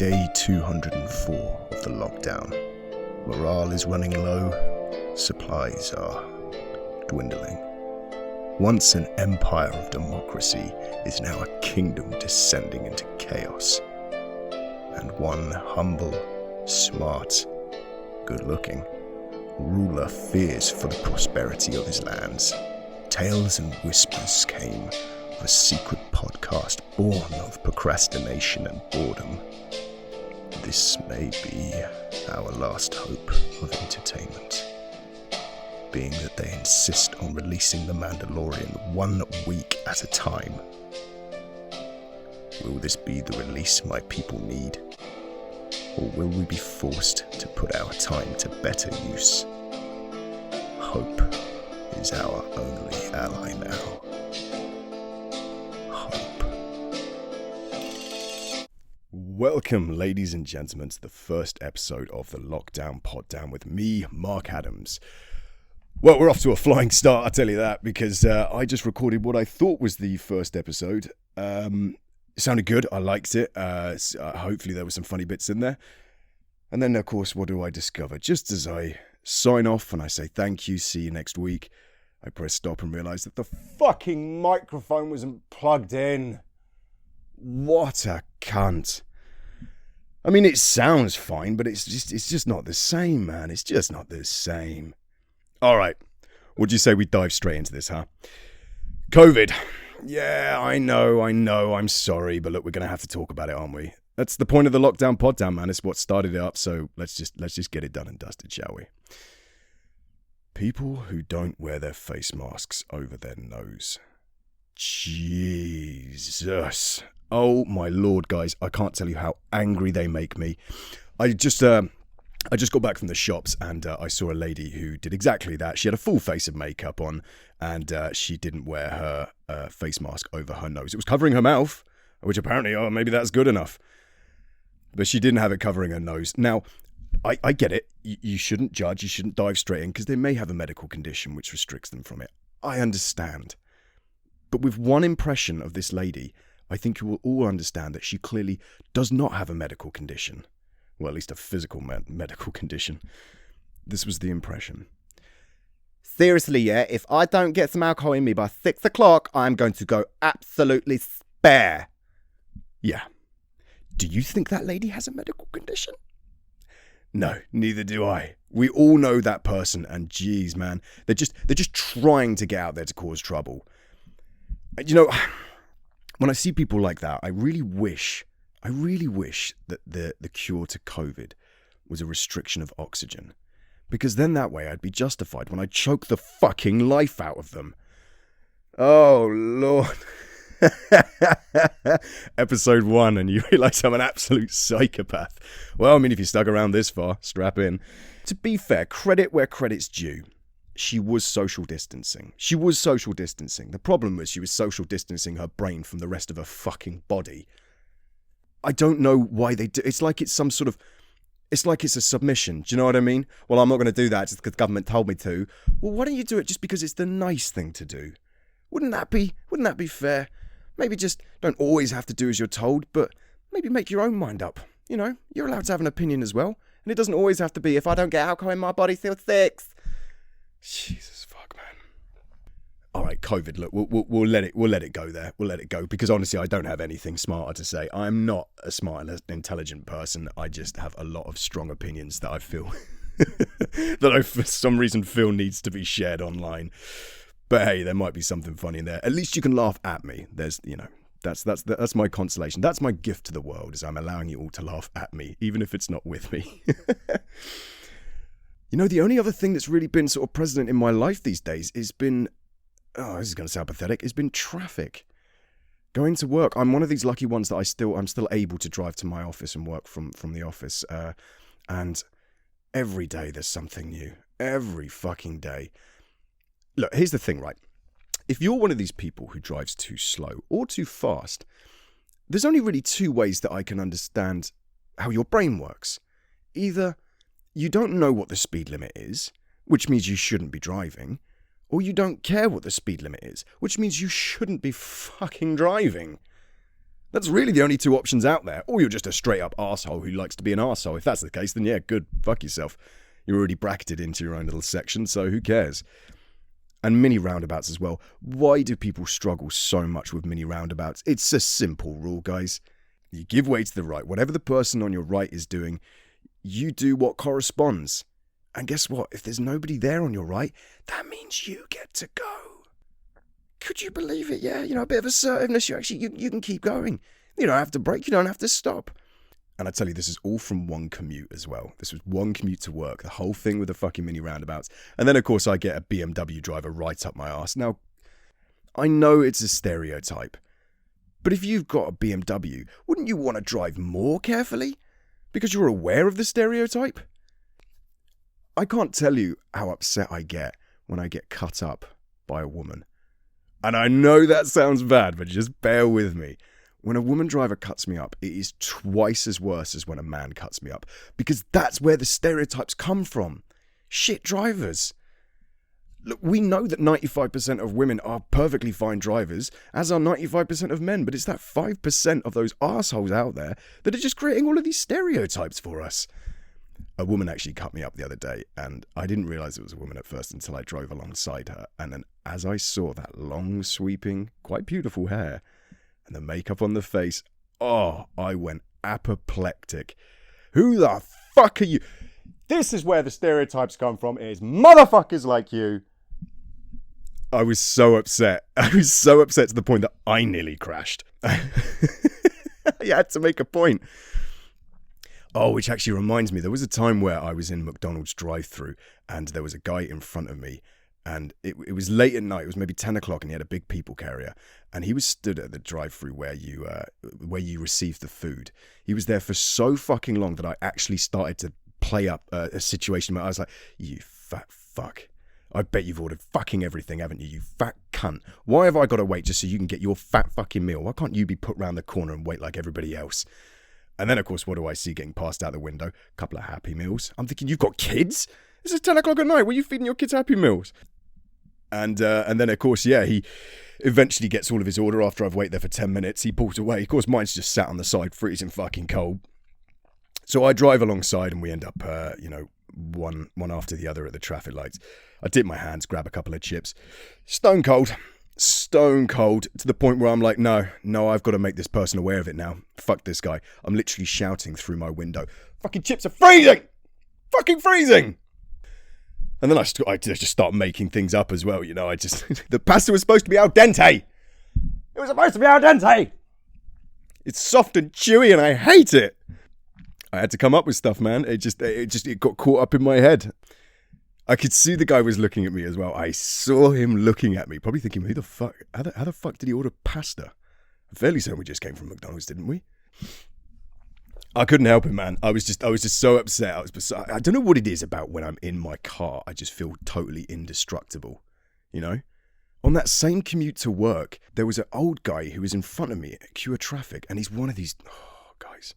Day 204 of the lockdown. Morale is running low, supplies are dwindling. Once an empire of democracy is now a kingdom descending into chaos. And one humble, smart, good-looking ruler fears for the prosperity of his lands. Tales and whispers came of a secret podcast born of procrastination and boredom. This may be our last hope of entertainment, being that they insist on releasing The Mandalorian 1 week at a time. Will this be the release my people need? Or will we be forced to put our time to better use? Hope is our only ally now. Hope. Welcome, ladies and gentlemen, to the first episode of the Lockdown Poddown with me, Mark Adams. Well, we're off to a flying start, I'll tell you that, because I just recorded what I thought was the first episode. It sounded good, I liked it. Hopefully there were some funny bits in there. And then, of course, what do I discover? Just as I sign off and I say thank you, see you next week, I press stop and realise that the fucking microphone wasn't plugged in. What a cunt. I mean, it sounds fine, but it's just not the same, man. It's just not the same. All right, would you say we dive straight into this, huh? COVID. Yeah, I know, I'm sorry, but look, we're going to have to talk about it, aren't we? That's the point of the Lockdown Poddown, man. It's what started it up, so let's just get it done and dusted, shall we? People who don't wear their face masks over their nose. Jesus. Oh, my Lord, guys, I can't tell you how angry they make me. I just got back from the shops and I saw a lady who did exactly that. She had a full face of makeup on and she didn't wear her face mask over her nose. It was covering her mouth, which apparently, maybe that's good enough. But she didn't have it covering her nose. Now, I get it. You shouldn't judge. You shouldn't dive straight in because they may have a medical condition which restricts them from it. I understand. But with one impression of this lady, I think you will all understand that she clearly does not have a medical condition. Well, at least a physical medical condition. This was the impression. Seriously, yeah, if I don't get some alcohol in me by 6 o'clock, I'm going to go absolutely spare. Yeah. Do you think that lady has a medical condition? No, neither do I. We all know that person, and geez, man, they're just trying to get out there to cause trouble. You know, when I see people like that, I really wish that the cure to COVID was a restriction of oxygen. Because then that way I'd be justified when I choke the fucking life out of them. Oh, Lord. Episode 1 and you realise I'm an absolute psychopath. Well, I mean, if you stuck around this far, strap in. To be fair, credit where credit's due. She was social distancing. The problem was she was social distancing her brain from the rest of her fucking body. I don't know why they do. It's like it's some sort of... It's like it's a submission. Do you know what I mean? Well, I'm not going to do that just because the government told me to. Well, why don't you do it just because it's the nice thing to do? Wouldn't that be fair? Maybe just don't always have to do as you're told, but maybe make your own mind up. You know, you're allowed to have an opinion as well. And it doesn't always have to be, if I don't get alcohol in my body, feel 6. Jesus fuck, man. All right, COVID, look, we'll let it go there. We'll let it go because honestly, I don't have anything smarter to say. I'm not a smart and intelligent person. I just have a lot of strong opinions that I feel that I for some reason feel needs to be shared online. But hey, there might be something funny in there. At least you can laugh at me. There's, you know, that's my consolation. That's my gift to the world, is I'm allowing you all to laugh at me, even if it's not with me. You know, the only other thing that's really been sort of present in my life these days has been, this is going to sound pathetic, has been traffic. Going to work. I'm one of these lucky ones that I'm still able to drive to my office and work from the office. And every day there's something new. Every fucking day. Look, here's the thing, right? If you're one of these people who drives too slow or too fast, there's only really 2 ways that I can understand how your brain works. Either you don't know what the speed limit is, which means you shouldn't be driving, or you don't care what the speed limit is, which means you shouldn't be fucking driving. That's really the only two options out there. Or you're just a straight up arsehole who likes to be an arsehole. If that's the case, then yeah, good. Fuck yourself. You're already bracketed into your own little section, so who cares? And mini roundabouts as well. Why do people struggle so much with mini roundabouts? It's a simple rule, guys. You give way to the right. Whatever the person on your right is doing, you do what corresponds. And guess what? If there's nobody there on your right, that means you get to go. Could you believe it? Yeah, a bit of assertiveness. You can keep going. You don't have to brake. You don't have to stop. And I tell you, this is all from one commute as well. This was one commute to work. The whole thing with the fucking mini roundabouts. And then, of course, I get a BMW driver right up my arse. Now, I know it's a stereotype. But if you've got a BMW, wouldn't you want to drive more carefully? Because you're aware of the stereotype? I can't tell you how upset I get when I get cut up by a woman. And I know that sounds bad, but just bear with me. When a woman driver cuts me up, it is twice as worse as when a man cuts me up. Because that's where the stereotypes come from. Shit drivers. Look, we know that 95% of women are perfectly fine drivers, as are 95% of men, but it's that 5% of those arseholes out there that are just creating all of these stereotypes for us. A woman actually cut me up the other day, and I didn't realise it was a woman at first until I drove alongside her, and then as I saw that long, sweeping, quite beautiful hair, and the makeup on the face, I went apoplectic. Who the fuck are you? This is where the stereotypes come from, is motherfuckers like you. I was so upset. I was so upset to the point that I nearly crashed. You had to make a point. Oh, which actually reminds me, there was a time where I was in McDonald's drive-thru and there was a guy in front of me, and it was late at night. It was maybe 10 o'clock and he had a big people carrier, and he was stood at the drive-thru where you received the food. He was there for so fucking long that I actually started to play up a situation where I was like, you fat fuck. I bet you've ordered fucking everything, haven't you, you fat cunt? Why have I got to wait just so you can get your fat fucking meal? Why can't you be put round the corner and wait like everybody else? And then, of course, what do I see getting passed out the window? A couple of Happy Meals. I'm thinking, you've got kids? This is 10 o'clock at night. Were you feeding your kids Happy Meals? And then, of course, yeah, he eventually gets all of his order after I've waited there for 10 minutes. He pulls away. Of course, mine's just sat on the side, freezing fucking cold. So I drive alongside and we end up, one after the other at the traffic lights. I dip my hands, grab a couple of chips. Stone cold to the point where I'm like, no, I've got to make this person aware of it now. Fuck this guy. I'm literally shouting through my window. Fucking chips are freezing! Fucking freezing! And then I just start making things up as well, the pasta was supposed to be al dente! It was supposed to be al dente! It's soft and chewy and I hate it! I had to come up with stuff, man. It got caught up in my head. I could see the guy was looking at me as well. I saw him looking at me, probably thinking, how the fuck did he order pasta? I'm fairly certain we just came from McDonald's, didn't we? I couldn't help it, man. I was just so upset. I don't know what it is about when I'm in my car. I just feel totally indestructible, On that same commute to work, there was an old guy who was in front of me at queue of traffic, and he's one of these, guys,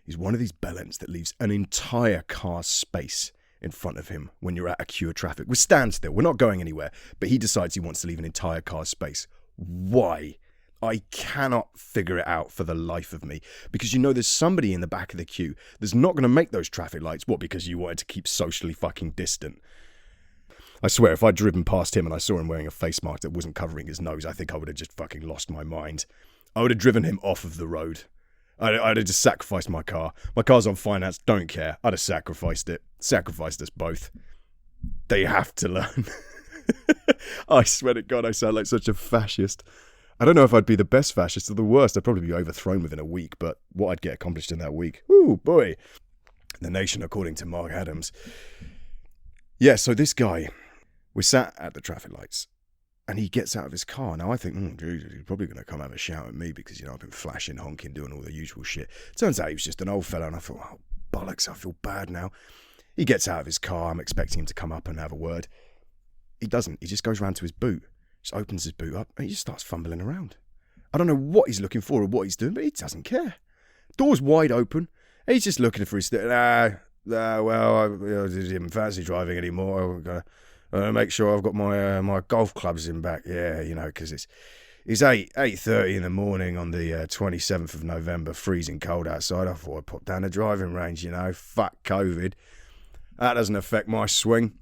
he's one of these bellends that leaves an entire car's space in front of him when you're at a queue of traffic. We're standstill, we're not going anywhere, but he decides he wants to leave an entire car's space. Why? I cannot figure it out for the life of me. Because there's somebody in the back of the queue that's not going to make those traffic lights. What, because you wanted to keep socially fucking distant? I swear, if I'd driven past him and I saw him wearing a face mask that wasn't covering his nose, I think I would have just fucking lost my mind. I would have driven him off of the road. I'd have just sacrificed my car. My car's on finance, don't care. I'd have sacrificed it. Sacrificed us both. They have to learn. I swear to God, I sound like such a fascist. I don't know if I'd be the best fascist or the worst. I'd probably be overthrown within a week, but what I'd get accomplished in that week. Ooh, boy. The nation, according to Mark Adams. Yeah, so this guy, we're sat at the traffic lights, and he gets out of his car. Now I think, Jesus, he's probably going to come have a shout at me because, I've been flashing, honking, doing all the usual shit. Turns out he was just an old fella, and I thought, oh, bollocks, I feel bad now. He gets out of his car. I'm expecting him to come up and have a word. He doesn't. He just goes round to his boot, just opens his boot up, and he just starts fumbling around. I don't know what he's looking for or what he's doing, but he doesn't care. Door's wide open. He's just looking for his... I didn't fancy driving anymore. I've got to make sure I've got my golf clubs in back. Yeah, because It's 8:30 in the morning on the 27th of November, freezing cold outside. I thought I'd pop down the driving range, fuck COVID. That doesn't affect my swing.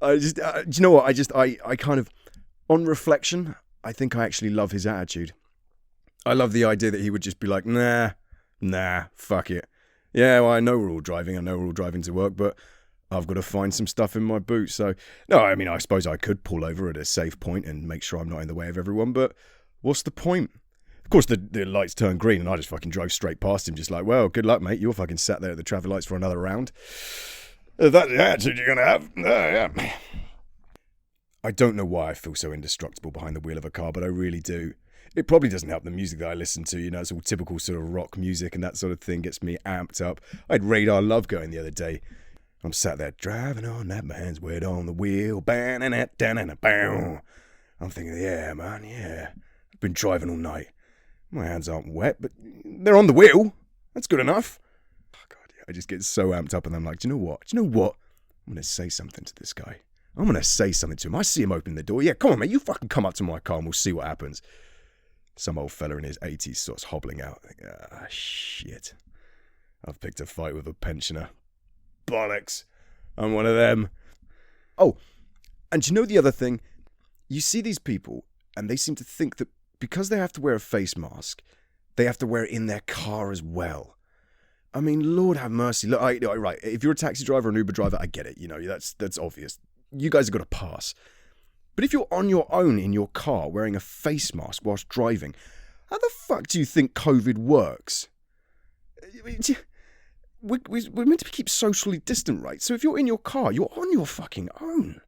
Do you know what? I kind of, on reflection, I think I actually love his attitude. I love the idea that he would just be like, nah, fuck it. Yeah, well, I know we're all driving to work, but I've got to find some stuff in my boot. So, no, I mean, I suppose I could pull over at a safe point and make sure I'm not in the way of everyone, but what's the point? Of course, the lights turned green and I just fucking drove straight past him, just like, well, good luck, mate. You're fucking sat there at the traffic lights for another round. That's the attitude you're going to have. Yeah. I don't know why I feel so indestructible behind the wheel of a car, but I really do. It probably doesn't help the music that I listen to, it's all typical sort of rock music and that sort of thing gets me amped up. I had Radar Love going the other day. I'm sat there driving on that man's weight on the wheel, bang and that down and a bow. I'm thinking, yeah, man, yeah. I've been driving all night. My hands aren't wet, but they're on the wheel. That's good enough. Oh, God, yeah, I just get so amped up and I'm like, do you know what? I'm going to say something to this guy. I'm going to say something to him. I see him open the door. Yeah, come on, mate. You fucking come up to my car and we'll see what happens. Some old fella in his 80s starts hobbling out. I think, shit. I've picked a fight with a pensioner. Bollocks. I'm one of them. Oh, and you know the other thing? You see these people and they seem to think that because they have to wear a face mask, they have to wear it in their car as well. I mean, Lord have mercy. Look, right, if you're a taxi driver or an Uber driver, I get it. That's obvious. You guys have got to pass. But if you're on your own in your car wearing a face mask whilst driving, how the fuck do you think COVID works? We're meant to keep socially distant, right? So if you're in your car, you're on your fucking own.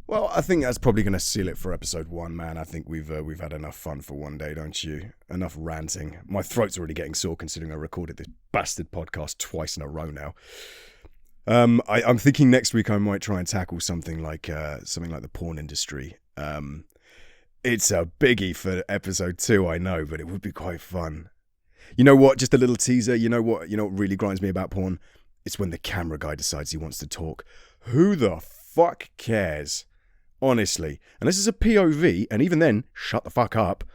Well, I think that's probably going to seal it for episode 1, man. I think we've had enough fun for one day, don't you? Enough ranting. My throat's already getting sore considering I recorded this bastard podcast twice in a row now. I'm thinking next week I might try and tackle something like the porn industry. It's a biggie for episode 2, I know, but it would be quite fun. You know what? Just a little teaser. You know what really grinds me about porn? It's when the camera guy decides he wants to talk. Who the fuck cares? Honestly. Unless it's a POV, and even then, shut the fuck up.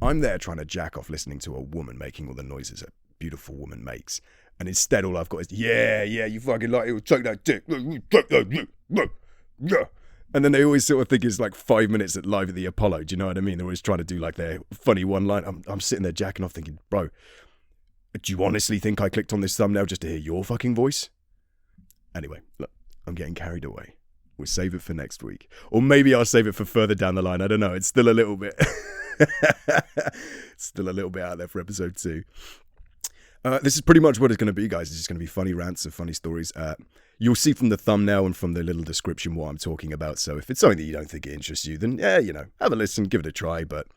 I'm there trying to jack off listening to a woman making all the noises a beautiful woman makes. And instead all I've got is, yeah, you fucking like it, take that dick. And then they always sort of think it's like 5 minutes at live at the Apollo. Do you know what I mean? They're always trying to do like their funny one line. I'm sitting there jacking off thinking, bro, do you honestly think I clicked on this thumbnail just to hear your fucking voice? Anyway, look, I'm getting carried away. We'll save it for next week. Or maybe I'll save it for further down the line. I don't know. It's still a little bit. Out there for episode 2. This is pretty much what it's going to be, guys. It's just going to be funny rants and funny stories. You'll see from the thumbnail and from the little description what I'm talking about. So if it's something that you don't think it interests you, then yeah, have a listen, give it a try. But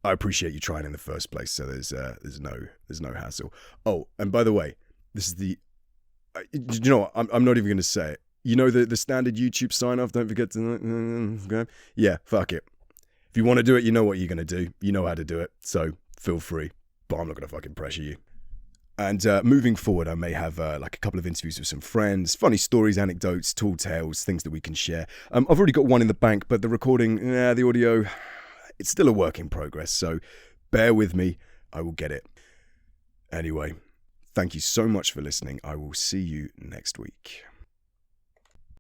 I appreciate you trying in the first place. So there's no hassle. Oh, and by the way, this is the. You know what? I'm not even going to say it. You know the standard YouTube sign off. Don't forget to. Yeah, fuck it. If you want to do it, you know what you're going to do. You know how to do it. So feel free. But I'm not going to fucking pressure you. And moving forward, I may have like a couple of interviews with some friends, funny stories, anecdotes, tall tales, things that we can share. I've already got one in the bank, but the recording, the audio, it's still a work in progress. So bear with me. I will get it. Anyway, thank you so much for listening. I will see you next week.